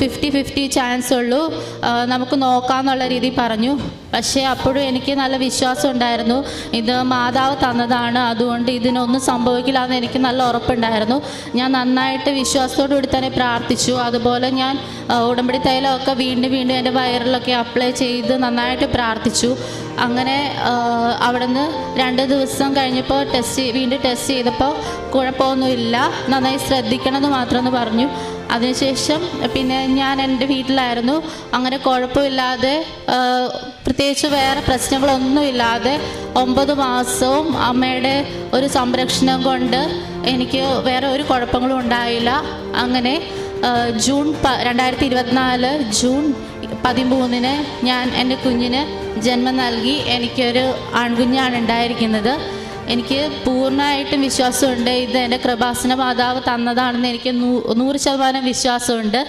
50-50 chance ഉള്ളൂ, നമുക്ക് നോക്കാമെന്നുള്ള രീതി പറഞ്ഞു. പക്ഷേ അപ്പോഴും എനിക്ക് നല്ല വിശ്വാസം ഉണ്ടായിരുന്നു, ഇത് മാതാവ് തന്നതാണ്, അതുകൊണ്ട് ഇതിനൊന്നും സംഭവിക്കില്ല എന്ന് എനിക്ക് നല്ല ഉറപ്പുണ്ടായിരുന്നു. ഞാൻ നന്നായിട്ട് വിശ്വാസത്തോടു കൂടി തന്നെ പ്രാർത്ഥിച്ചു. അതുപോലെ ഞാൻ ഉടമ്പടി തൈലമൊക്കെ വീണ്ടും എൻ്റെ വയറിലൊക്കെ അപ്ലൈ ചെയ്ത് നന്നായിട്ട് പ്രാർത്ഥിച്ചു. അങ്ങനെ അവിടുന്ന് 2 ദിവസം കഴിഞ്ഞപ്പോൾ വീണ്ടും ടെസ്റ്റ് ചെയ്തപ്പോൾ കുഴപ്പമൊന്നുമില്ല, നന്നായി ശ്രദ്ധിക്കണമെന്ന് മാത്രമെന്ന് പറഞ്ഞു. അതിനുശേഷം പിന്നെ ഞാൻ എൻ്റെ വീട്ടിലായിരുന്നു. അങ്ങനെ കുഴപ്പമില്ലാതെ പ്രത്യേകിച്ച് വേറെ പ്രശ്നങ്ങളൊന്നുമില്ലാതെ 9 മാസവും അമ്മയുടെ ഒരു സംരക്ഷണം കൊണ്ട് എനിക്ക് വേറെ ഒരു കുഴപ്പങ്ങളും ഉണ്ടായില്ല. അങ്ങനെ ജൂൺ 2024 ജൂൺ 13 ഞാൻ എൻ്റെ കുഞ്ഞിന് ജന്മം നൽകി. എനിക്കൊരു ആൺകുഞ്ഞാണ് ഉണ്ടായിരിക്കുന്നത്. എനിക്ക് പൂർണ്ണമായിട്ടും വിശ്വാസമുണ്ട്, ഇത് എൻ്റെ കൃപാസന മാതാവ് തന്നതാണെന്ന് എനിക്ക് 100% വിശ്വാസമുണ്ട്.